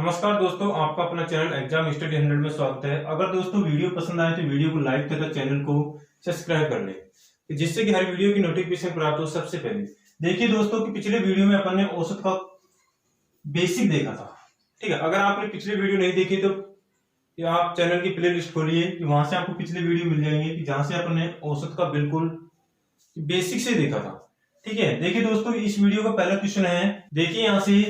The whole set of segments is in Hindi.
नमस्कार दोस्तों, आपका अपना चैनल एग्जाम स्टडी 100 में स्वागत है। अगर दोस्तों वीडियो पसंद आए तो वीडियो को लाइक तथा चैनल को सब्सक्राइब कर लें, जिससे कि हर वीडियो की नोटिफिकेशन प्राप्त हो सबसे पहले। देखिए दोस्तों कि पिछले वीडियो में अपन ने औसत का बेसिक देखा था। ठीक है, अगर आपने पिछले वीडियो नहीं देखी तो आप चैनल की प्ले लिस्ट खोलिए कि वहां से आपको पिछले वीडियो मिल जाएंगे कि जहां से अपन ने औसत का बिल्कुल बेसिक से देखा था। ठीक है, देखिए दोस्तों इस वीडियो का पहला क्वेश्चन है। देखिए यहां से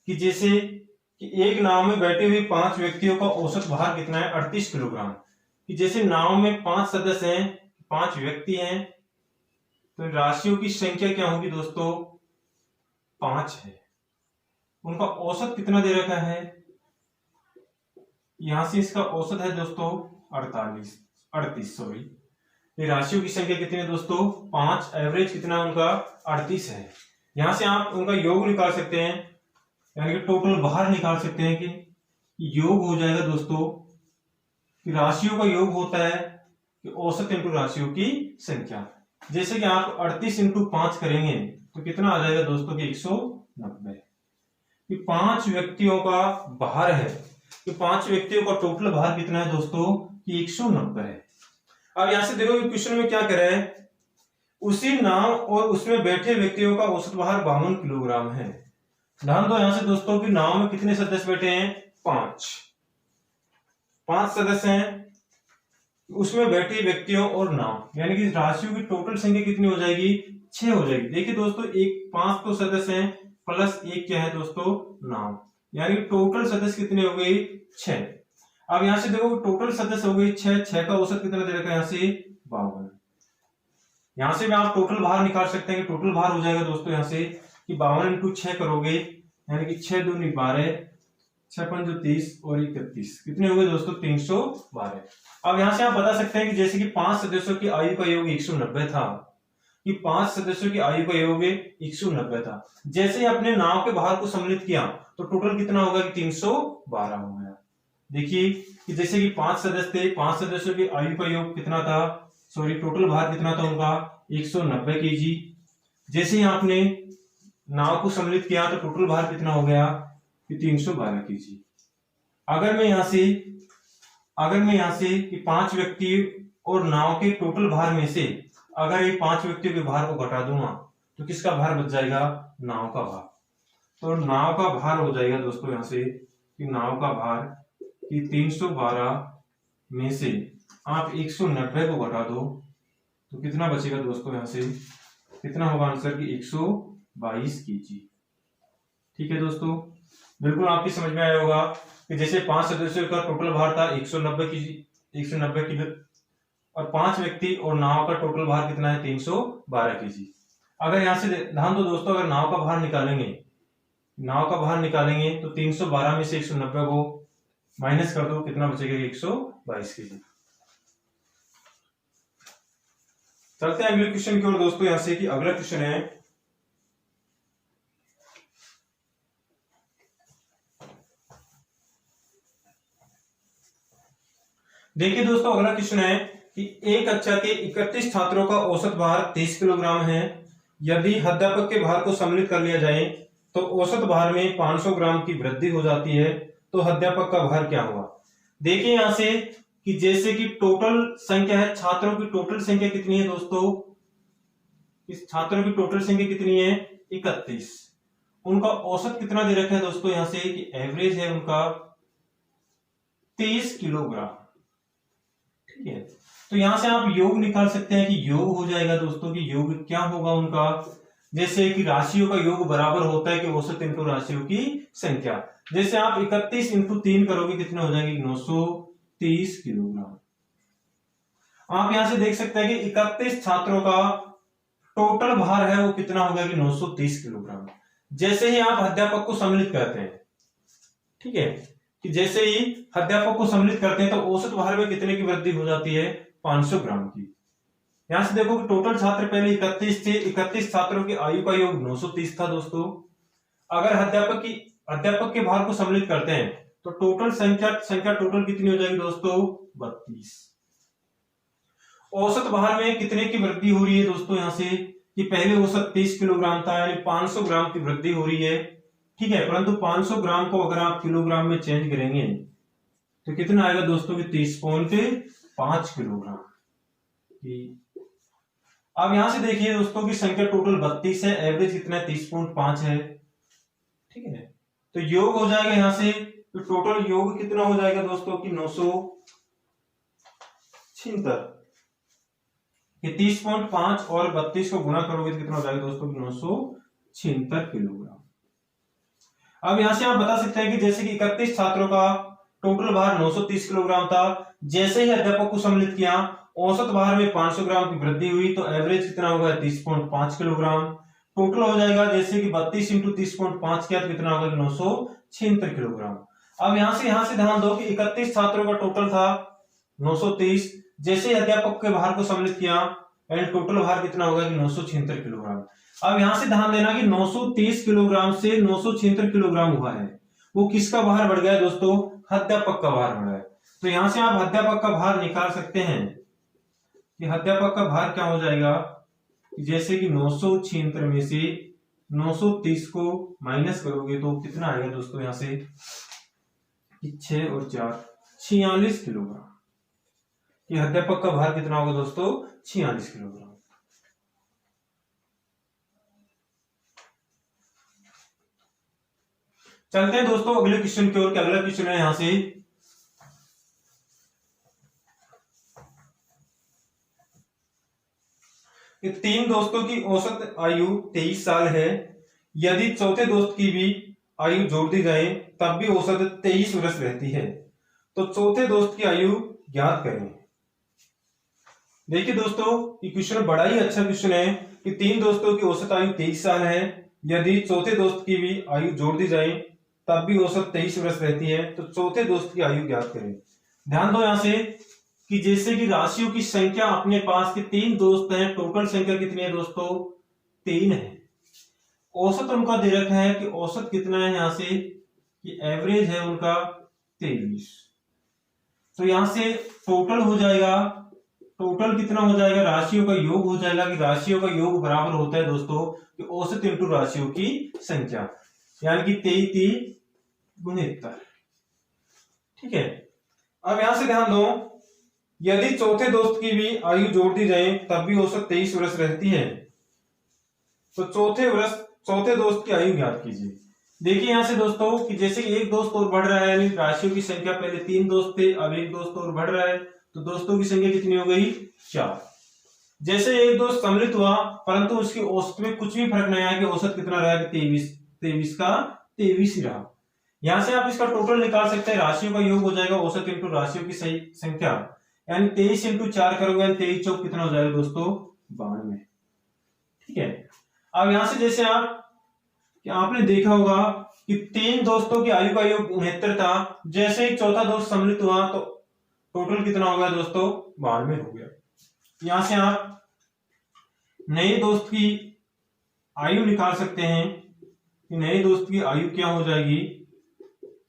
कि जैसे कि एक नाव में बैठे हुए 5 व्यक्तियों का औसत भार कितना है 38 किलोग्राम। कि जैसे नाव में 5 सदस्य हैं, 5 व्यक्ति हैं, तो राशियों की संख्या क्या होगी दोस्तों 5 है। उनका औसत कितना दे रखा है, यहां से इसका औसत है दोस्तों 38 सॉरी। ये राशियों की संख्या कितनी है दोस्तों 5, एवरेज कितना उनका 38 है। यहां से आप उनका योग निकाल सकते हैं, यानी कि टोटल बाहर निकाल सकते हैं कि योग हो जाएगा दोस्तों कि राशियों का योग होता है कि औसत इंटू राशियों की संख्या। जैसे कि आप 38 इंटू 5 करेंगे तो कितना आ जाएगा दोस्तों कि 190। कि 5 व्यक्तियों का भार है, कि 5 व्यक्तियों का टोटल भार कितना है दोस्तों कि 190 है। अब यहां से देखो क्वेश्चन में क्या कह रहा है, उसी नाव और उसमें बैठे व्यक्तियों का औसत भार 52 किलोग्राम है। ध्यान दो यहां से दोस्तों कि नाव में कितने सदस्य बैठे हैं 5 सदस्य हैं, उसमें बैठे व्यक्तियों और नाव, यानी कि राशियों की टोटल संख्या कितनी हो जाएगी 6 हो जाएगी। देखिए दोस्तों 5 तो सदस्य हैं प्लस 1 क्या है दोस्तों नाव, यानी टोटल सदस्य कितने हो गए 6। अब यहां से देखो टोटल सदस्य हो गए 6 का औसत कितना दे रखा है यहां से 52। यहां से भी आप टोटल भार निकाल सकते हैं कि टोटल भार हो जाएगा दोस्तों यहां से कि 52 इंटू 6 करोगे, यानी कि 6 दूनी 12, 6 पंच 30 और 31 कितने हो गए दोस्तों 312। अब यहां से आप बता सकते हैं कि जैसे कि 5 सदस्यों की आयु का योग 190 था, कि 5 सदस्यों की आयु का योग 190 था। जैसे ही अपने नाव के भार को सम्मिलित किया तो टोटल कितना होगा कि 312 हो गया। देखिए कि जैसे कि 5 सदस्य थे, 5 सदस्यों की आयु का योग कितना था, सॉरी टोटल भार कितना था उनका 190 केजी। जैसे ही आपने नाव को सम्मिलित किया तो टोटल भार कितना हो गया कि 312 केजी। अगर मैं यहां से कि 5 व्यक्ति और नाव के टोटल भार में से अगर ये 5 व्यक्तियों के भार को घटा दूंगा तो किसका भार बच जाएगा, नाव का भार। तो नाव का भार हो जाएगा दोस्तों यहां से कि नाव का भार कि 312 में से आप 190 को घटा दो तो कितना बचेगा दोस्तों, यहां से कितना होगा आंसर कि 122 केजी। ठीक है दोस्तों, बिल्कुल आपकी समझ में आया होगा कि जैसे 5 सदस्यों का टोटल भार था 190 किलो और 5 व्यक्ति और नाव का टोटल भार कितना है 312 केजी। अगर यहां से ध्यान दो दोस्तों, अगर नाव का भार निकालेंगे तो 312 में से 190 को माइनस कर दो, कितना बचेगा 122 केजी। चलते हैं अगले क्वेश्चन की ओर दोस्तों। यहां से कि अगला क्वेश्चन है, देखिए दोस्तों अगला क्वेश्चन है कि एक कक्षा के 31 छात्रों का औसत भार 30 किलोग्राम है। यदि अध्यापक के भार को सम्मिलित कर लिया जाए तो औसत भार में 500 ग्राम की वृद्धि हो जाती है, तो अध्यापक का भार क्या होगा। देखिए यहां से कि जैसे कि टोटल संख्या है, छात्रों की टोटल संख्या कितनी है दोस्तों, इस छात्रों की टोटल संख्या कितनी है 31। उनका औसत कितना दे रखा है दोस्तों यहां से कि एवरेज है उनका 30 किलोग्राम। ठीक है, तो यहां से आप योग निकाल सकते हैं कि योग हो जाएगा दोस्तों कि योग क्या होगा उनका, जैसे कि राशियों का योग बराबर होता है कि औसत इंटू राशियों की संख्या। जैसे आप 31 इंटू 3 करोगे कितने हो जाएंगे 930 किलोग्राम। आप यहां से देख सकते हैं कि 31 छात्रों का टोटल भार है वो कितना होगा कि 930 किलोग्राम। जैसे ही आप अध्यापक को सम्मिलित करते हैं, ठीक है, कि जैसे ही अध्यापक को सम्मिलित करते हैं तो औसत भार में कितने की वृद्धि हो जाती है 500 ग्राम की। यहां से देखो कि टोटल छात्र पहले 31 थे, 31 छात्रों की आयु का योग 930 था दोस्तों। अगर अध्यापक के भार को सम्मिलित करते हैं तो टोटल संख्या टोटल कितनी हो जाएगी दोस्तों 32। औसत भार में कितने की वृद्धि हो रही है दोस्तों, यहां से कि पहले औसत 30 किलोग्राम था, यानी 500 ग्राम की वृद्धि हो रही है। ठीक है, परंतु 500 ग्राम को अगर आप किलोग्राम में चेंज करेंगे तो कितना आएगा दोस्तों की 30.5 किलोग्राम की। अब यहां से देखिए दोस्तों की संख्या टोटल 32 है, एवरेज कितना है 30.5 है। ठीक है, तो योग हो जाएगा यहां से, तो टोटल योग कितना हो जाएगा दोस्तों की 976। ये 30.5 और 32 को गुणा करोगे तो कितना हो जाएगा दोस्तों की 976 किलोग्राम। अब यहां से आप बता सकते हैं कि जैसे कि 31 छात्रों का टोटल भार 930 किलोग्राम था, जैसे ही अध्यापक को सम्मिलित किया औसत भार में 500 ग्राम की वृद्धि हुई तो एवरेज कितना होगा 30.5 किलोग्राम। टोटल हो जाएगा जैसे कि 32 इंटू 30.5 किया तो कितना होगा 976 किलोग्राम। अब यहां से ध्यान दो कि 31 छात्रों का टोटल था 930, जैसे ही अध्यापक के भार को सम्मिलित किया एंड टोटल भार कितना होगा कि 976 किलोग्राम। अब यहां से ध्यान देना कि 930 किलोग्राम से 976 किलोग्राम हुआ है, वो किसका भार बढ़ गया है दोस्तों, अध्यापक का भार बढ़ा है। तो यहां से आप अध्यापक का भार निकाल सकते हैं कि अध्यापक का भार क्या हो जाएगा, जैसे कि 976 में से 930 को माइनस करोगे तो कितना आएगा दोस्तों, यहां से 6 और 4 46 किलोग्राम। कि अध्यापक का भार कितना होगा दोस्तों 46 किलोग्राम। चलते हैं दोस्तों अगले क्वेश्चन की ओर। अगला क्वेश्चन है यहां से तीन दोस्तों की औसत आयु 23 साल है, यदि चौथे दोस्त की भी आयु जोड़ दी जाए तब भी औसत 23 वर्ष रहती है, तो चौथे दोस्त की आयु ज्ञात करें। देखिए दोस्तों ये क्वेश्चन बड़ा ही अच्छा क्वेश्चन है कि तीन दोस्तों की औसत आयु 23 साल है, यदि चौथे दोस्त की भी आयु जोड़ दी जाए तब भी औसत 23 वर्ष रहती है, तो चौथे दोस्त की आयु ज्ञात करें। ध्यान दो यहां से कि जैसे कि राशियों की संख्या अपने पास के तीन दोस्त हैं, टोटल संख्या कितनी है दोस्तों 3 है। औसत उनका दे रखा है कि औसत कितना है, यहां से कि एवरेज है उनका 23। तो यहां से टोटल हो जाएगा, टोटल कितना हो जाएगा, राशियों का योग हो जाएगा कि राशियों का योग बराबर होता है दोस्तों कि औसत इंटू राशियों की संख्या, यानी कि 23 गुणित्तर। ठीक है, अब यहां से ध्यान दो यदि चौथे दोस्त की भी आयु जोड़ दी जाए तब भी औसत 23 वर्ष रहती है, तो चौथे दोस्त की आयु ज्ञात कीजिए। देखिए यहां से दोस्तों कि जैसे एक दोस्त और बढ़ रहा है, यानी राशियों की संख्या पहले 3 दोस्त थे, अब एक दोस्त और बढ़ रहा है, तो दोस्तों की संख्या कितनी हो गई 4। जैसे एक दोस्त सम्मिलित हुआ परंतु उसकी औसत में कुछ भी फर्क नहीं आया कि औसत कितना रहा, 23 का 23 ही रहा। यहां से आप इसका टोटल निकाल सकते हैं, राशियों का योग हो जाएगा औसत इंटू राशियों की सही संख्या, यानी 23 इंटू 4 करोगे 23 चौक कितना हो जाएगा दोस्तों 92। ठीक है, अब यहां से जैसे आपने देखा होगा कि 3 दोस्तों की आयु का योग 69 था, जैसे ही चौथा दोस्त सम्मिलित हुआ तो टोटल कितना हो गया दोस्तों 92 हो गया। यहां से आप नए दोस्त की आयु निकाल सकते हैं कि नए दोस्त की आयु क्या हो जाएगी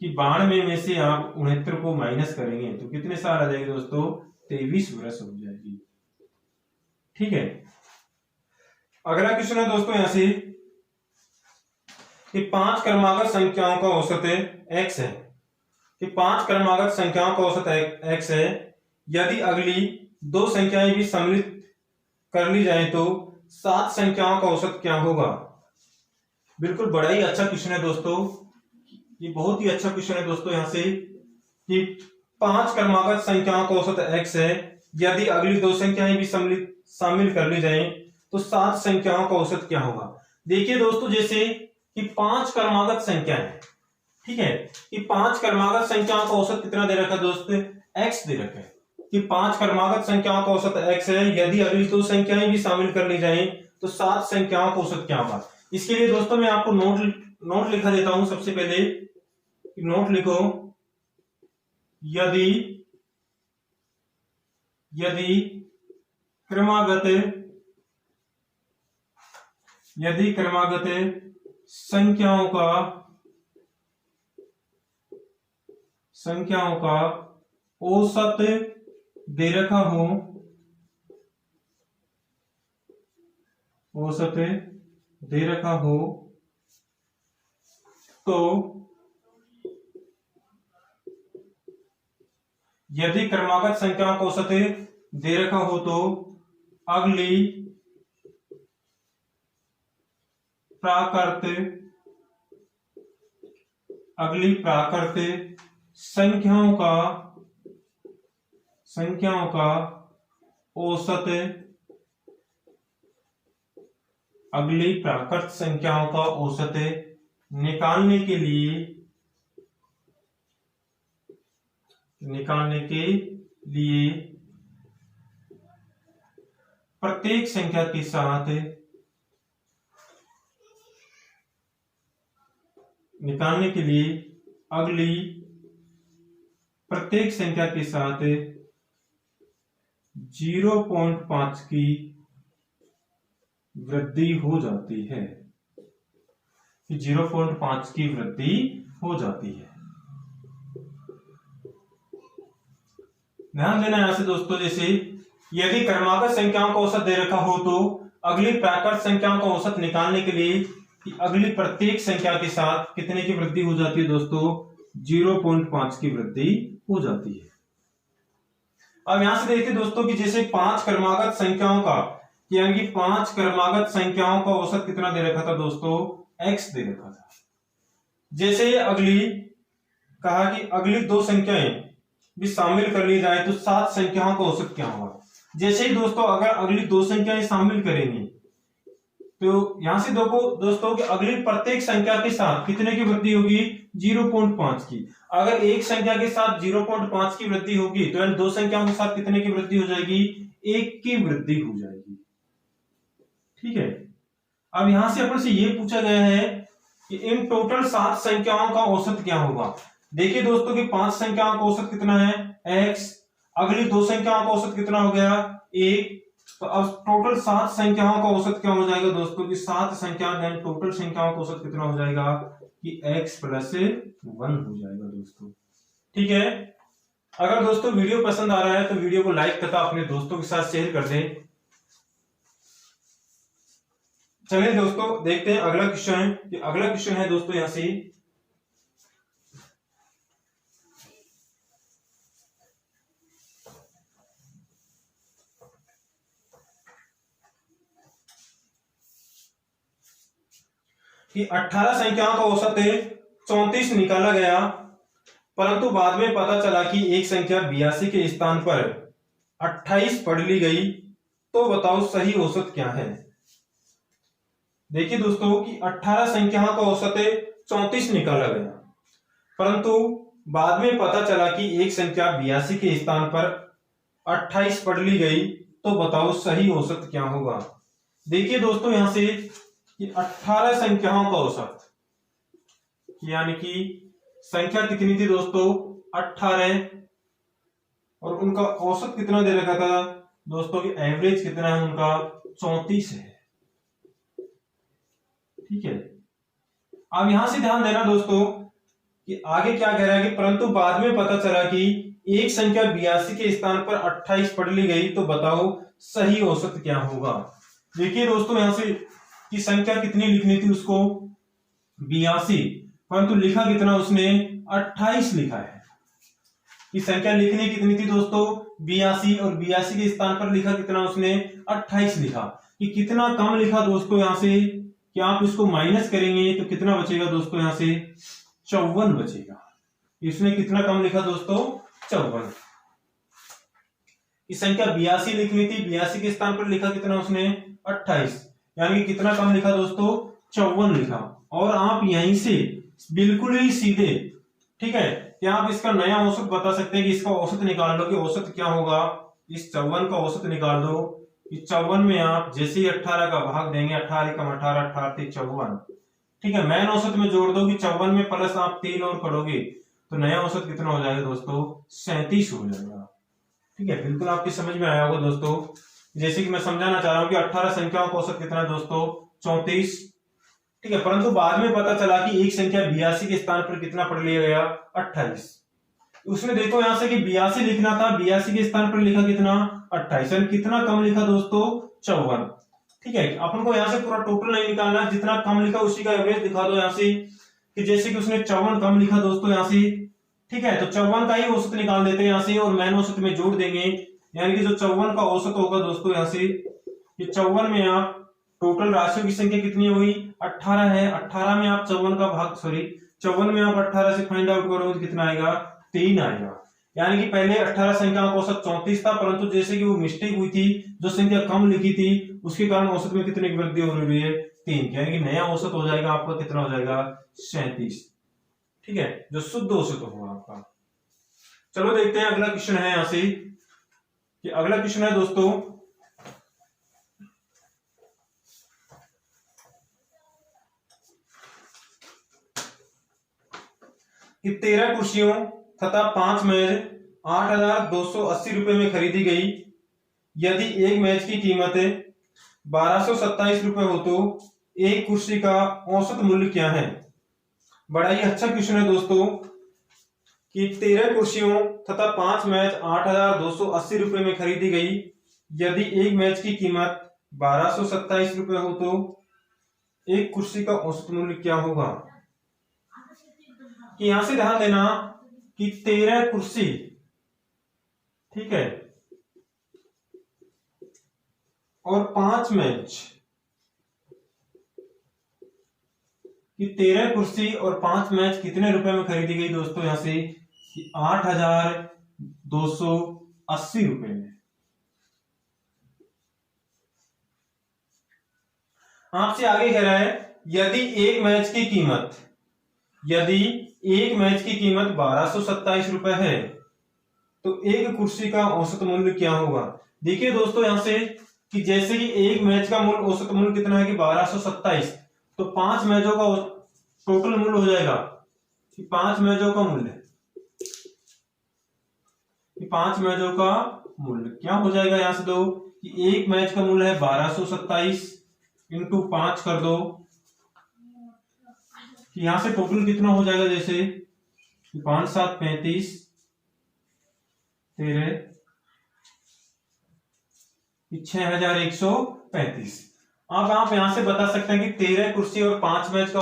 कि 92 में से आप 69 को माइनस करेंगे तो कितने साल आ जाएंगे दोस्तों 23 वर्ष हो जाएगी। ठीक है, अगला क्वेश्चन है दोस्तों यहां से कि 5 क्रमागत संख्याओं का औसत x है, कि 5 क्रमागत संख्याओं का औसत x है, यदि अगली 2 संख्याएं भी सम्मिलित कर ली जाए तो 7 संख्याओं का औसत क्या होगा। बिल्कुल बड़ा ही अच्छा क्वेश्चन है दोस्तों, ये बहुत ही अच्छा क्वेश्चन है दोस्तों। यहां से कि 5 क्रमागत संख्याओं का औसत x है, यदि अगली 2 संख्याएं भी शामिल कर ली जाए तो 7 संख्याओं का औसत क्या होगा। देखिए दोस्तों जैसे कि 5 क्रमागत संख्या है, ठीक है, कि 5 क्रमागत संख्याओं का औसत कितना दे रखा है दोस्त x दे रखा है, कि 5 क्रमागत संख्याओं का औसत x है, यदि अगली 2 संख्याएं भी शामिल कर ली जाए तो 7 संख्याओं का औसत क्या होगा। इसके लिए दोस्तों मैं आपको नोट लिखा देता हूं। सबसे पहले नोट लिखो, यदि क्रमागत संख्याओं का औसत दे रखा हो, तो यदि क्रमागत संख्याओं का औसत दे रखा हो तो अगली प्राकृत संख्याओं का औसत, अगली प्राकृत संख्याओं का औसत निकालने के लिए प्रत्येक संख्या के साथ अगली प्रत्येक संख्या के साथ 0.5 की वृद्धि हो जाती है, 0.5 की वृद्धि हो जाती है। ध्यान देना यहां से दोस्तों, जैसे यदि क्रमागत संख्याओं का औसत दे रखा हो तो अगली प्राकृत संख्याओं का औसत निकालने के लिए कि अगली प्रत्येक संख्या के साथ कितने की वृद्धि हो जाती है दोस्तों, 0.5 की वृद्धि हो जाती है। अब यहां से देखिए दोस्तों कि जैसे 5 क्रमागत संख्याओं का, यानी कि 5 क्रमागत संख्याओं का औसत कितना दे रखा था दोस्तों, x दे रखा था। जैसे अगली कहा कि अगली 2 संख्याएं भी शामिल कर ली जाए तो 7 संख्याओं का औसत क्या होगा। जैसे ही दोस्तों अगर अगली 2 संख्याएं शामिल करेंगे तो यहां से देखो दोस्तों कि अगली प्रत्येक संख्या के साथ कितने की वृद्धि होगी, 0.5 की। अगर एक संख्या के साथ 0.5 की वृद्धि होगी तो इन 2 संख्याओं के साथ कितने की वृद्धि हो जाएगी, 1 की वृद्धि हो जाएगी। ठीक है। अब यहां से अपन से ये पूछा गया है कि इन टोटल 7 संख्याओं का औसत क्या होगा। देखिए दोस्तों कि 5 संख्याओं का औसत कितना है, x, अगली 2 संख्याओं का औसत कितना हो गया, 1। तो अब टोटल 7 संख्याओं का औसत क्या हो जाएगा दोस्तों कि 7 संख्या टोटल संख्याओं का औसत कितना हो जाएगा कि x + 1 हो जाएगा दोस्तों। ठीक है। अगर दोस्तों वीडियो पसंद आ रहा है तो वीडियो को लाइक तथा अपने दोस्तों के साथ शेयर कर दें। चलिए दोस्तों देखते हैं अगला क्वेश्चन। अगला क्वेश्चन है दोस्तों यहां से कि 18 संख्याओं का औसत 34 निकाला गया, परंतु बाद में पता चला कि एक संख्या 82 के स्थान पर 28 पढ़ ली गई, तो बताओ सही औसत क्या है। देखिए दोस्तों कि 18 संख्याओं का औसत 34 निकाला गया, परंतु बाद में पता चला कि एक संख्या 82 के स्थान पर 28 पढ़ ली गई, तो बताओ सही औसत क्या होगा। देखिए दोस्तों यहां से कि 18 संख्याओं का औसत, यानी कि संख्या कितनी थी दोस्तों, 18, और उनका औसत कितना दे रखा था दोस्तों कि एवरेज कितना है उनका, 34 है। ठीक है। अब यहां से ध्यान देना दोस्तों कि आगे क्या कह रहा है कि परंतु बाद में पता चला कि एक संख्या 82 के स्थान पर 28 पढ़ ली गई, तो बताओ सही औसत क्या होगा। देखिए दोस्तों यहां से कि संख्या कितनी लिखनी थी उसको, 82, परंतु लिखा कितना उसने, 28 लिखा है। कि संख्या लिखनी कितनी थी दोस्तों, 82, और 82 के स्थान पर लिखा कितना उसने, 28 लिखा। कि कितना कम लिखा दोस्तों यहां से, कि आप इसको माइनस करेंगे तो कितना बचेगा दोस्तों, यहां से 54 बचेगा। इसने कितना कम लिखा दोस्तों, 54। इस संख्या 82 लिखनी थी, 82 के स्थान पर लिखा कितना उसने, 28, यानी कि कितना कम लिखा दोस्तों, 54 लिखा। और आप यहीं से बिल्कुल ही सीधे, ठीक है, क्या आप इसका नया औसत बता सकते हैं कि इसका औसत निकाल लो कि औसत क्या होगा। इस 54 का औसत निकाल दो। इस 54 में आप जैसे ही 18 का भाग देंगे, 18 कम 18, 18 54, ठीक है, मैन औसत में जोड़ दो कि 54 में प्लस आप 3 और करोगे तो नया औसत कितना हो जाएगा दोस्तों, 37 हो जाएगा। ठीक है, बिल्कुल आपकी समझ में आया होगा दोस्तों। जैसे कि मैं समझाना चाह रहा हूं कि 18 संख्याओं का औसत कितना है दोस्तों, 34। ठीक है, परंतु बाद में पता चला कि एक संख्या 82 के स्थान पर कितना पढ़ लिया गया, 28। उसने देखो यहां से कि 82 लिखना था, 82 के स्थान पर लिखा कितना, 28, यानी कितना कम लिखा दोस्तों, 54। ठीक है, अपन को यहां से पूरा टोटल नहीं निकालना, जितना कम लिखा उसी का एवरेज दिखा दो यहां से। कि जैसे कि उसने 54 कम लिखा दोस्तों यहाँ से, ठीक है, तो 54 का ही औसत निकाल देते हैं यहाँ से और मैन औसत में जोड़ देंगे, यानी कि जो 54 का औसत होगा दोस्तों यहाँ से, ये 54 में आप टोटल राशियों की संख्या कितनी हुई 18 है, 18 में आप 54 का भाग, सॉरी 54 में आप 18 से फाइंड आउट करोगे तो कितना आएगा 3 आएगा। यानी कि पहले 18 संख्याओं का औसत 34 था, परंतु जैसे कि वो मिस्टेक हुई थी, जो संख्या कम लिखी थी उसके कारण औसत में कितने की वृद्धि हो रही है 3, यानी कि नया औसत हो जाएगा आपका कितना हो जाएगा 37, ठीक है, जो शुद्ध औसत होगा आपका। चलो देखते हैं अगला क्वेश्चन है यहां से, कि अगला क्वेश्चन है दोस्तों कि 13 कुर्सियों तथा 5 मेज 8,280 रुपए में खरीदी गई। यदि एक मेज की कीमत 1,227 रुपए हो तो एक कुर्सी का औसत मूल्य क्या है। बड़ा ही अच्छा क्वेश्चन है दोस्तों कि 13 कुर्सियों तथा 5 मेज 8,280 रुपए में खरीदी गई। यदि एक मेज की कीमत 1,227 रुपए हो तो एक कुर्सी का औसत मूल्य क्या होगा। कि यहां से ध्यान देना कि 13 कुर्सी, ठीक है, और 5 मेज, कि 13 कुर्सी और 5 मेज कितने रुपए में खरीदी गई दोस्तों, यहां से 8,280 रुपए में। आपसे आगे कह रहा है यदि एक मैच की कीमत, यदि एक मैच की कीमत 1,227 रुपए है तो एक कुर्सी का औसत मूल्य क्या होगा। देखिए दोस्तों यहां से कि जैसे कि एक मैच का मूल्य औसत मूल्य कितना है कि 1,227, तो 5 मैचों का टोटल मूल्य हो जाएगा कि 5 मैचों का मूल्य, कि 5 मैचों का मूल्य क्या हो जाएगा यहां से दो कि एक मैच का मूल्य है 1,227 इंटू 5 कर दो, कि यहां से टोटल कितना हो जाएगा, जैसे 5 7 35 13 6,135। अब आप यहां से बता सकते हैं कि 13 कुर्सी और 5 मैच का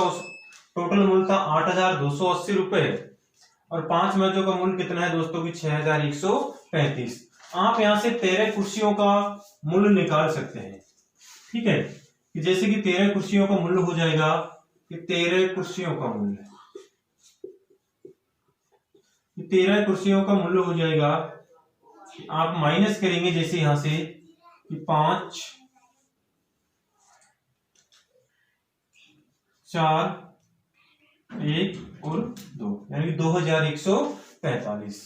टोटल मूल्य था 8,280 रुपए और 5 मैचों का मूल्य कितना है दोस्तों की 6,135। आप यहां से 13 कुर्सियों का मूल्य निकाल सकते हैं, ठीक है, कि जैसे कि 13 कुर्सियों का मूल्य हो जाएगा कि 13 कुर्सियों का मूल्य, 13 कुर्सियों का मूल्य हो जाएगा, आप माइनस करेंगे जैसे यहां से कि 5 4 1 और 2 यानी 2,145।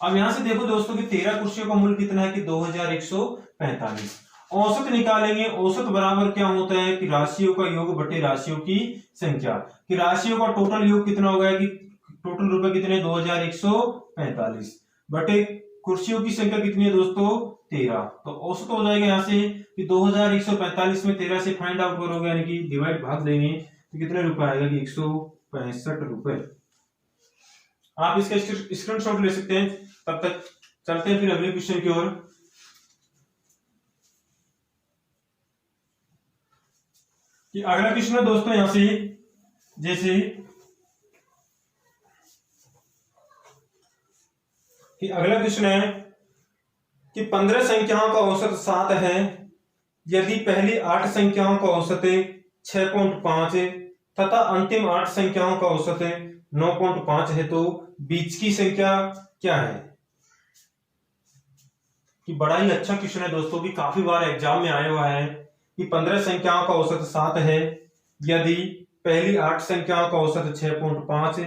अब यहां से देखो दोस्तों कि 13 कुर्सियों का मूल्य कितना है कि 2,145। औसत निकालेंगे, औसत बराबर क्या होता है कि राशियों का योग बटे राशियों की संख्या, कि राशियों का टोटल योग कितना होगा कि टोटल रुपए कितने 2,145 बटे कुर्सियों की संख्या कितनी है दोस्तों 13, तो औसत हो जाएगा यहां से कि 2,145 में 13 से फाइंड आउट करोगे यानी कि डिवाइड भाग देंगे तो कितने रुपए आएगा कि 165 रुपए। आप इसका स्क्रीनशॉट ले सकते हैं। तब तक चलते हैं फिर अगले क्वेश्चन की ओर। कि अगला क्वेश्चन है दोस्तों यहां से जैसे कि अगला क्वेश्चन है कि 15 संख्याओं का औसत 7 है। यदि पहली 8 संख्याओं का औसत 6.5 तथा अंतिम 8 संख्याओं का औसत 9.5 है तो बीच की संख्या क्या है। कि बड़ा ही अच्छा क्वेश्चन है दोस्तों, की काफी बार एग्जाम में आया हुआ है कि 15 संख्याओं का औसत 7 है, यदि पहली 8 संख्याओं का औसत 6.5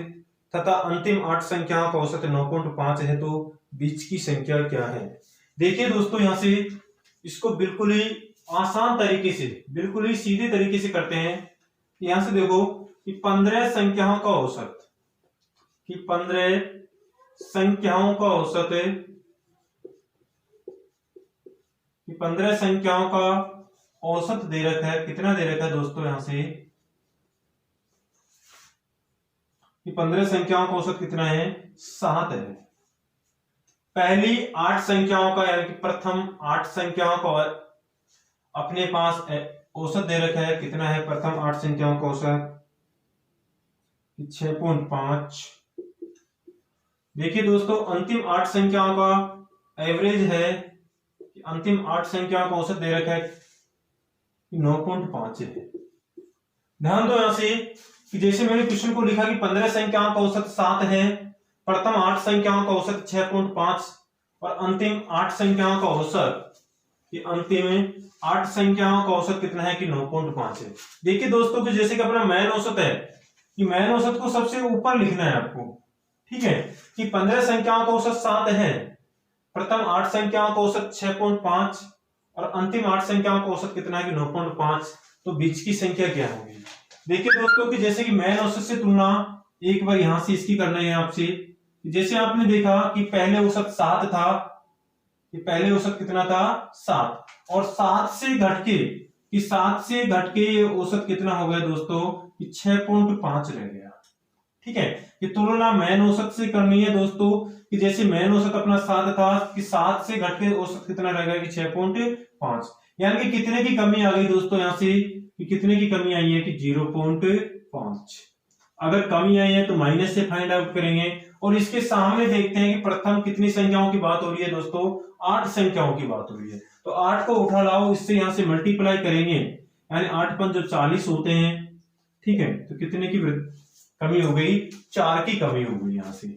तथा अंतिम 8 संख्याओं का औसत 9.5 है तो बीच की संख्या क्या है। देखिए दोस्तों यहां से इसको बिल्कुल ही आसान तरीके से, बिल्कुल ही सीधे तरीके से करते हैं। यहां से देखो कि 15 संख्याओं का औसत, कि 15 संख्याओं का औसत, कि 15 संख्याओं का औसत दे रखा है, कितना दे रखा है दोस्तों यहां से कि 15 संख्याओं का औसत कितना है 7 है। पहली 8 संख्याओं का यानी कि प्रथम 8 संख्याओं का अपने पास औसत दे रखा है, कितना है प्रथम 8 संख्याओं का औसत 6.5। देखिए दोस्तों अंतिम 8 संख्याओं का एवरेज है, अंतिम 8 संख्याओं का औसत दे रखा है 9.5 है। ध्यान दो यहां से कि जैसे मैंने क्वेश्चन को लिखा कि 15 संख्याओं का औसत 7 है, प्रथम 8 संख्याओं का औसत 6.5 और अंतिम 8 संख्याओं का औसत, ये अंतिम 8 संख्याओं का औसत कितना है कि 9.5 है। देखिए दोस्तों कि जैसे कि अपना मैन औसत है कि मैन औसत को सबसे ऊपर लिखना है आपको, ठीक है, कि 15 संख्याओं का औसत 7 है, प्रथम 8 संख्याओं का औसत 6.5 और अंतिम 8 संख्याओं का औसत कितना है कि 9.5, तो बीच की संख्या क्या होगी। देखिए दोस्तों कि जैसे कि मैन औसत से तुलना एक बार यहां से इसकी करना है आपसे। जैसे आपने देखा कि पहले औसत 7 था, ये पहले औसत कितना था 7 और 7 से घट के ये औसत कितना हो गया दोस्तों कि 6.5 रह गया। ठीक है, ये तुलना मैन औसत से करनी है दोस्तों कि जैसे मैन औसत अपना 7 था कि 7 से घट के औसत कितना रह गया कि 6.5, यानी कि कितने की कमी आ गई दोस्तों यहां से कि कितने की कमी आई है कि 0.5। अगर कमी आई है तो माइनस से फाइंड आउट करेंगे और इसके सामने देखते हैं कि प्रथम कितनी संख्याओं की बात हो रही है दोस्तों, 8 संख्याओं की बात हो रही है। तो 8 को उठा लाओ, इससे यहां से मल्टीप्लाई करेंगे यानी 8 5 जो 40 होते हैं। ठीक है, तो कितने की कमी हो गई, 4 की कमी हो गई यहां से।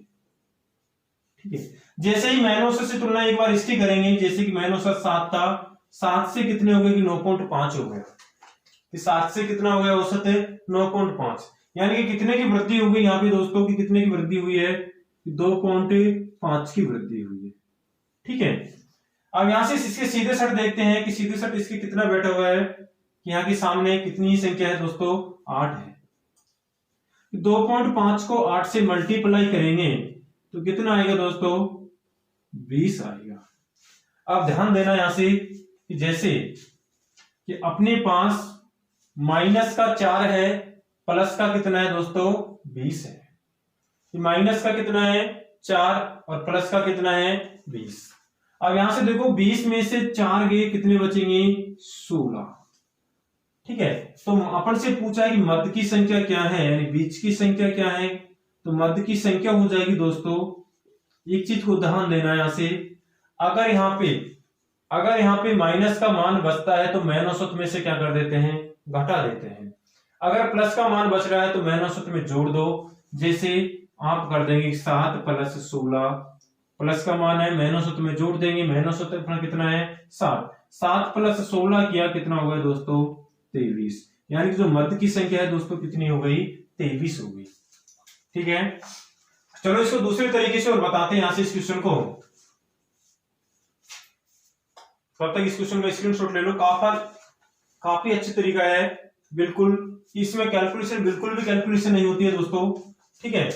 ठीक है, जैसे ही मैन औसत से तुलना एक बार इसकी करेंगे, जैसे कि मैन औसत 7 था, 7 से कितने हो गए कि 9.5 हो गया, 7 से कितना हो गया औसत है 9.5, यानी कि कितने की वृद्धि हो गई यहाँ पे दोस्तों की कितने की वृद्धि हुई है 2.5 की वृद्धि हुई है। ठीक है, अब यहां से इसके सीधे सट देखते हैं कि सीधे सट इसके कितना बैठा हुआ है कि यहाँ के सामने कितनी संख्या है दोस्तों 8 है। 2.5 को 8 से मल्टीप्लाई करेंगे तो कितना आएगा दोस्तों 20 आएगा। अब ध्यान देना यहां से कि जैसे कि अपने पास माइनस का 4 है, प्लस का कितना है दोस्तों 20 है, माइनस का कितना है 4 और प्लस का कितना है 20। अब यहां से देखो 20 में से 4 गए कितने बचेंगे 16। ठीक है, तो अपन से पूछा है कि मध्य की संख्या क्या है यानी बीच की संख्या क्या है, तो मध्य की संख्या हो जाएगी दोस्तों, एक चीज को ध्यान देना यहां से, अगर यहाँ पे माइनस का मान बचता है तो मैन औसत में से क्या कर देते हैं घटा देते हैं, अगर प्लस का मान बच रहा है तो मैन औसत में जोड़ दो। जैसे आप कर देंगे 7 + 16, प्लस का मान है मैन औसत में जोड़ देंगे, मैन औसत अपना कितना है 7, 7 + 16 किया कितना हो गया दोस्तों 23, यानी कि जो मध्य की संख्या है दोस्तों कितनी हो गई 23 हो गई। ठीक है, चलो इसको दूसरे तरीके से और बताते हैं यहां से इस क्वेश्चन को। तब तक इस क्वेश्चन का स्क्रीनशॉट ले लो, काफी अच्छा तरीका है, बिल्कुल इसमें कैलकुलेशन बिल्कुल भी कैलकुलेशन नहीं होती है दोस्तों। ठीक है,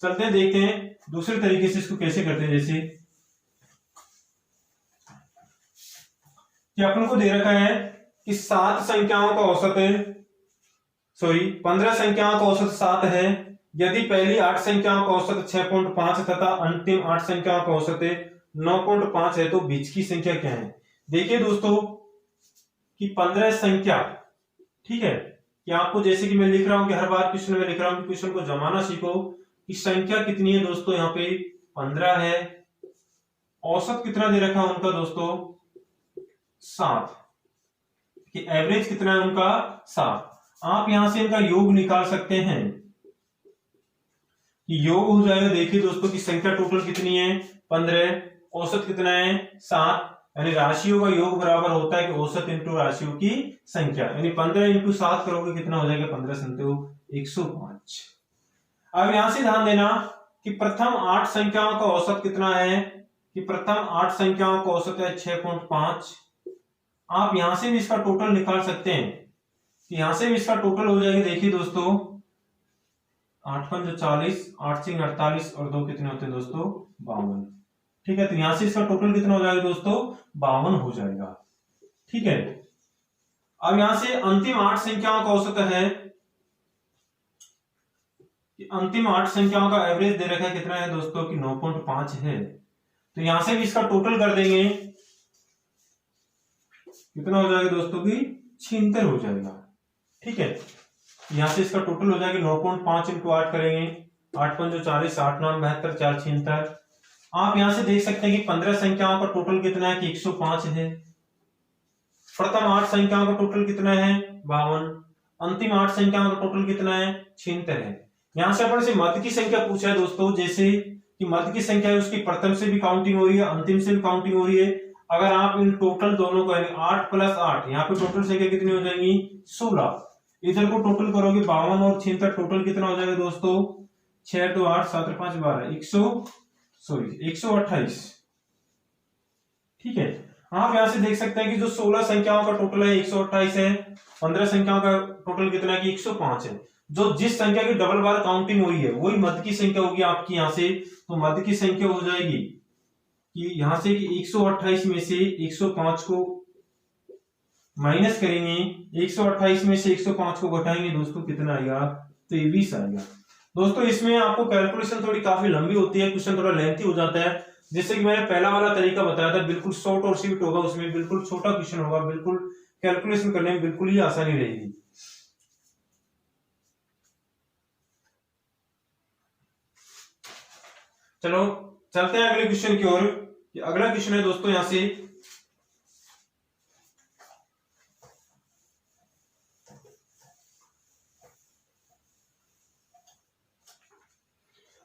चलते हैं देखते हैं दूसरे तरीके से इसको कैसे करते हैं। जैसे कि अपन को दे रखा है कि 7 संख्याओं का औसत है, 15 संख्याओं का औसत 7 है, यदि पहली 8 संख्याओं का औसत 6.5 तथा अंतिम 8 संख्याओं का औसत 9.5 है, तो बीच की संख्या क्या है। देखिए दोस्तों कि 15 संख्या, ठीक है, कि आपको जैसे कि मैं लिख रहा हूं कि हर बार क्वेश्चन में लिख रहा हूं, क्वेश्चन को जमाना सीखो कि संख्या कितनी है दोस्तों, यहाँ पे 15 है, औसत कितना दे रखा है उनका दोस्तों 7, कि एवरेज कितना है उनका 7। आप यहां से इनका योग निकाल सकते हैं कि योग हो जाएगा, देखिए दोस्तों की संख्या टोटल कितनी है 15, औसत कितना है 7, यानी राशियों का योग बराबर होता है कि औसत इंटू राशियों की संख्या, यानी 15 × 7 करोगे कितना हो जाएगा 15 × 105। अब यहां से ध्यान देना कि प्रथम 8 संख्याओं का औसत कितना है, कि प्रथम 8 संख्याओं का औसत है 6.5। आप यहां से भी इसका टोटल निकाल सकते हैं, यहां से भी इसका टोटल हो जाएगा, देखिए दोस्तों 8 5 40, 8 6 48 और 2 कितने होते हैं दोस्तों 52। ठीक है, तो यहां से इसका टोटल कितना हो जाएगा दोस्तों 52 हो जाएगा। ठीक है, अब यहां से अंतिम 8 संख्याओं का औसत है, अंतिम 8 संख्याओं का एवरेज दे रखा है कितना है दोस्तों कि 9.5 है, तो यहां से भी इसका टोटल कर देंगे, कितना हो जाएगा दोस्तों की 76 हो जाएगा। ठीक है, यहाँ से इसका टोटल हो जाएगा 9.5 इंटू 8 करेंगे, 8 पंजो 40, 8 9 72, 4 76। आप यहाँ से देख सकते हैं कि 15 संख्याओं का टोटल कितना है कि 105 है। प्रथम 8 संख्याओं का टोटल कितना है 52। अंतिम 8 संख्याओं का टोटल कितना है 76 है। यहाँ से अपन से मध्य की संख्या पूछा है दोस्तों, जैसे कि मध्य की संख्या है उसकी प्रथम से भी काउंटिंग हो रही है, अंतिम से भी काउंटिंग हो रही है। अगर आप इन टोटल दोनों को 8 प्लस 8, यहाँ पे टोटल संख्या कितनी हो जाएगी 16। इधर को टोटल करोगे 52 और 76, टोटल कितना हो जाएगा दोस्तों 6 2 8 7 5 12 128। ठीक है, आप यहां से देख सकते हैं कि जो 16 संख्याओं का टोटल है 128 है, 15 संख्याओं का टोटल कितना है कि 105 है। जो जिस संख्या की डबल बार काउंटिंग हुई है वही मध्य की संख्या होगी आपकी यहाँ से। तो मध्य की संख्या हो जाएगी कि यहां से कि 128 में से 105 को माइनस करेंगे, 128 में से 105 को घटाएंगे दोस्तों, कितना आएगा 23 आएगा। दोस्तों इसमें आपको कैलकुलेशन थोड़ी काफी लंबी होती है, क्वेश्चन थोड़ा लेंथी हो जाता है। जैसे कि मैंने पहला वाला तरीका बताया था बिल्कुल शॉर्ट और स्वीट होगा, उसमें बिल्कुल छोटा क्वेश्चन होगा, बिल्कुल कैलकुलेशन करने में बिल्कुल ही आसानी रहेगी। चलो चलते हैं अगले क्वेश्चन की ओर। अगला क्वेश्चन है दोस्तों यहां से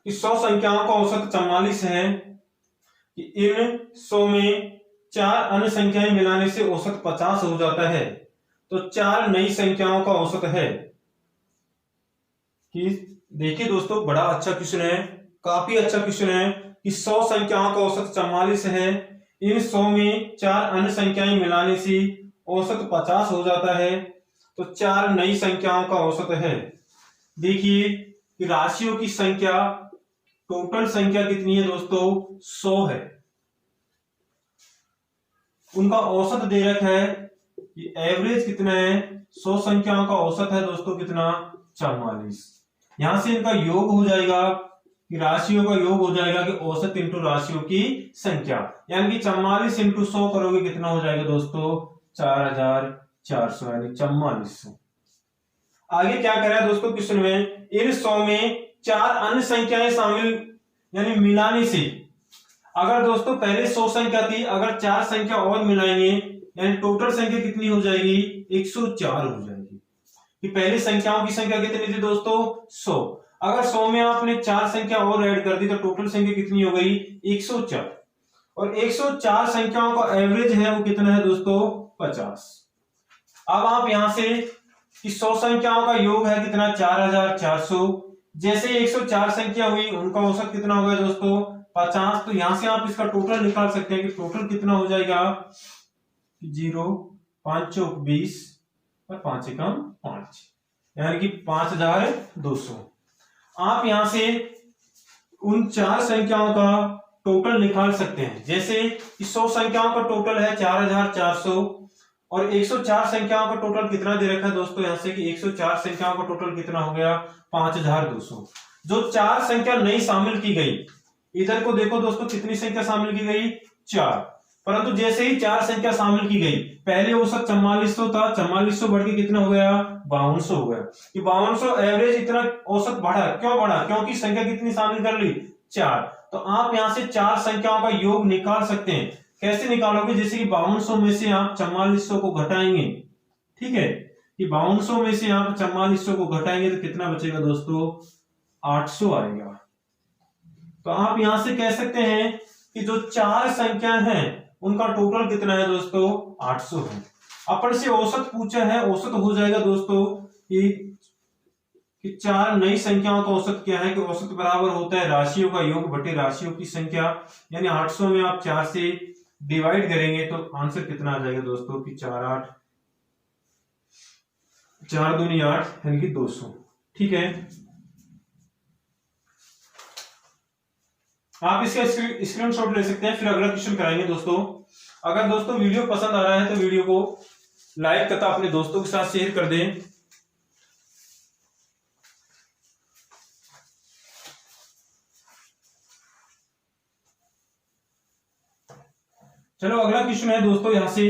कि 100 संख्याओं का औसत 44 है कि इन 100 में 4 अन्य संख्याएं मिलाने से औसत 50 हो जाता है। तो 4 नई संख्याओं का औसत है कि देखिए दोस्तों बड़ा अच्छा क्वेश्चन है, काफी अच्छा क्वेश्चन है कि 100 संख्याओं का औसत 44 है, इन 100 में 4 अन्य संख्याएं मिलाने से औसत 50 हो जाता है। तो 4 नई संख्याओं का औसत है। देखिए कि राशियों की संख्या, टोटल संख्या कितनी है दोस्तों 100 है, उनका औसत दे रखा है कि एवरेज कितना है 100 संख्याओं का औसत है दोस्तों कितना 44। यहां से इनका योग हो जाएगा कि राशियों का योग हो जाएगा कि औसत इंटू राशियों की संख्या, यानी कि 44 इंटू 100 करोगे कितना हो जाएगा दोस्तों 4400 यानी 4400। आगे क्या करा है दोस्तों क्वेश्चन में, इन 100 में 4 अन्य संख्याएं शामिल यानी मिलाने से, अगर दोस्तों पहले 100 संख्या थी, अगर 4 संख्या और मिलाएंगे यानी टोटल संख्या कितनी हो जाएगी 104 हो जाएगी। कि पहली संख्याओं की संख्या कितनी थी दोस्तों 100, अगर 100 में आपने 4 संख्या और ऐड कर दी तो टोटल संख्या कितनी हो गई 104। और 104 संख्याओं का एवरेज है वो कितना है दोस्तों 50। अब आप यहां से कि 100 संख्याओं का योग है कितना 4400, जैसे 104 संख्या हुई उनका औसत कितना होगा दोस्तों 50। तो यहां से आप इसका टोटल निकाल सकते हैं कि टोटल कितना हो जाएगा 0 5 चौक 20 और 5 एकम 5 यानी कि 5200। आप यहां से उन 4 संख्याओं का टोटल निकाल सकते हैं। जैसे 100 संख्याओं का टोटल है 4400 और 104 संख्याओं का टोटल कितना दे रखा है दोस्तों यहां से कि 104 संख्याओं का टोटल कितना हो गया 5200। जो 4 संख्या नई शामिल की गई, इधर को देखो दोस्तों कितनी संख्या शामिल की गई 4, परंतु जैसे ही 4 संख्या शामिल की गई, पहले औसत 4400 था, 4400 बढ़ के कितना हो गया 5200 हो गया। कि 5200 एवरेज इतना औसत बढ़ा, क्यों बढ़ा क्योंकि संख्या कितनी शामिल कर ली 4। तो आप यहां से 4 संख्याओं का योग निकाल सकते हैं। कैसे निकालोगे, जैसे कि 5200 में से आप 4400 को घटाएंगे, ठीक है, कि 5200 में से आप 4400 को घटाएंगे तो कितना बचेगा दोस्तों 800 आएगा। तो आप यहां से कह सकते हैं कि जो 4 संख्या हैं उनका टोटल कितना है दोस्तों 800 है। अपन से औसत पूछा है, औसत हो जाएगा दोस्तों कि 4 नई संख्याओं का औसत क्या है कि औसत बराबर होता है राशियों का योग बटे राशियों की संख्या, यानी 800 में आप 4 से डिवाइड करेंगे तो आंसर कितना आ जाएगा दोस्तों कि 4 दूनी 8 यानी कि 200। ठीक है, आप इसका स्क्रीनशॉट ले सकते हैं, फिर अगला क्वेश्चन कराएंगे दोस्तों। अगर दोस्तों वीडियो पसंद आ रहा है तो वीडियो को लाइक तथा अपने दोस्तों के साथ शेयर कर दें। चलो अगला क्वेश्चन है दोस्तों यहां से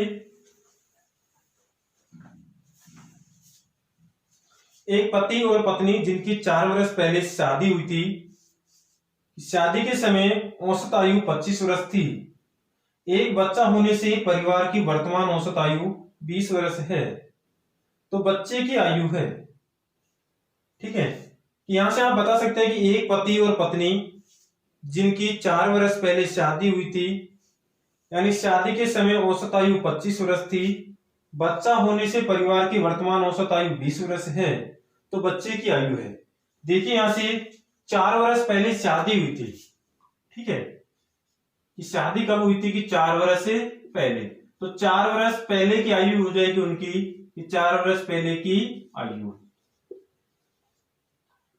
एक पति और पत्नी जिनकी 4 वर्ष पहले शादी हुई थी, शादी के समय औसत आयु 25 वर्ष थी। एक बच्चा होने से परिवार की वर्तमान औसत आयु 20 वर्ष है। तो बच्चे की आयु है, ठीक है। यहां से आप बता सकते हैं कि एक पति और पत्नी जिनकी 4 वर्ष पहले शादी हुई थी, यानी शादी के समय औसत आयु 25 वर्ष थी, बच्चा होने से परिवार की वर्तमान औसत आयु 20 वर्ष है, तो बच्चे की आयु है। देखिए यहां से 4 वर्ष पहले शादी हुई थी, ठीक है, कि शादी कब हुई थी कि 4 वर्ष से पहले, तो 4 वर्ष पहले की आयु हो जाएगी उनकी, कि 4 वर्ष पहले की आयु,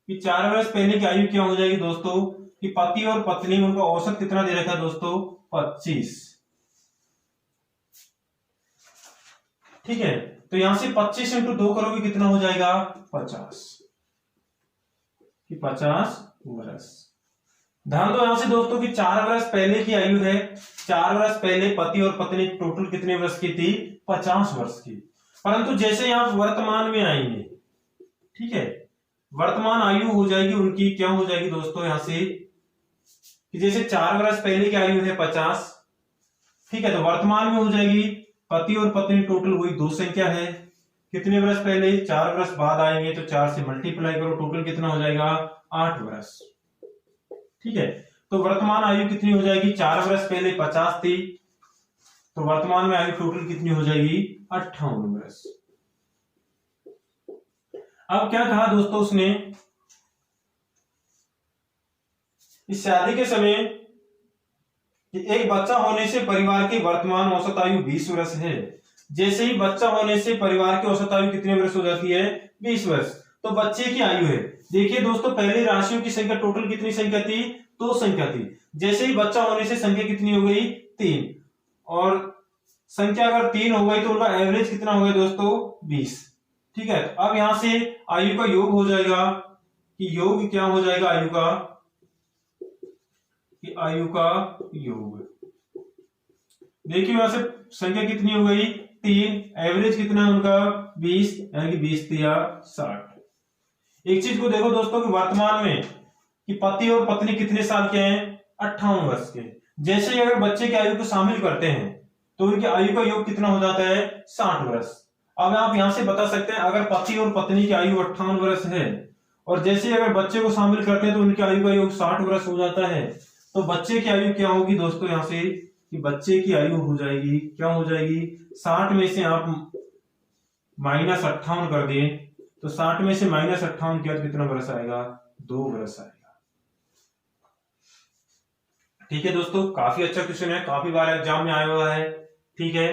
कि 4 वर्ष पहले की आयु क्या हो जाएगी दोस्तों, कि पति और पत्नी उनका औसत कितना दे रखा है दोस्तों, 25, ठीक है। तो यहां से 25 इंटू 2 करोगे कितना हो जाएगा, 50, कि 50 वर्ष। ध्यान दो यहां से दोस्तों कि 4 वर्ष पहले की आयु है, 4 वर्ष पहले पति और पत्नी टोटल कितने वर्ष की थी, 50 वर्ष की। परंतु जैसे यहां वर्तमान में आएंगे, ठीक है, वर्तमान आयु हो जाएगी उनकी, क्या हो जाएगी दोस्तों यहां से, कि जैसे 4 वर्ष पहले की आयु है 50, ठीक है, तो वर्तमान में हो जाएगी पति और पत्नी टोटल वही दो संख्या है, कितने वर्ष पहले, 4 वर्ष बाद आएंगे तो 4 से मल्टीप्लाई करो, टोटल कितना हो जाएगा, 8 वर्ष, ठीक है। तो वर्तमान आयु कितनी हो जाएगी, 4 वर्ष पहले 50 थी, तो वर्तमान में आयु टोटल कितनी हो जाएगी, 58 वर्ष। अब क्या कहा दोस्तों उसने, इस शादी के समय कि एक बच्चा होने से परिवार की वर्तमान औसत आयु 20 वर्ष है। जैसे ही बच्चा होने से परिवार की औसत आयु कितने वर्ष हो जाती है, 20 वर्ष, तो बच्चे की आयु है। देखिए दोस्तों पहले राशियों की संख्या टोटल कितनी संख्या थी, 2 संख्या थी, जैसे ही बच्चा होने से संख्या कितनी हो गई, 3, और संख्या अगर 3 हो गई तो उनका एवरेज कितना हो गया दोस्तों, 20, ठीक है। अब यहां से आयु का योग हो जाएगा, कि योग क्या हो जाएगा आयु का, कि आयु का योग, देखिए यहां से संख्या कितनी हो गई, 3, एवरेज कितना है उनका 20, यानी कि 20 या 60। एक चीज को देखो दोस्तों कि वर्तमान में कि पति और पत्नी कितने साल के हैं, 58 वर्ष के। जैसे ही अगर बच्चे की आयु को शामिल करते हैं तो उनकी आयु का योग कितना हो जाता है, 60 वर्ष। अब आप यहां से बता सकते हैं अगर पति और पत्नी की आयु 58 वर्ष है और जैसे ही अगर बच्चे को शामिल करते हैं तो उनकी आयु का योग 60 वर्ष हो जाता है, तो बच्चे की आयु क्या होगी दोस्तों, यहां से कि बच्चे की आयु हो जाएगी, क्या हो जाएगी, 60 में से आप -58 कर दें तो 60 में से -58 किया तो कितना वर्ष आएगा, 2 वर्ष आएगा। ठीक है दोस्तों, काफी अच्छा क्वेश्चन है, काफी बार एग्जाम में आया हुआ है, ठीक है।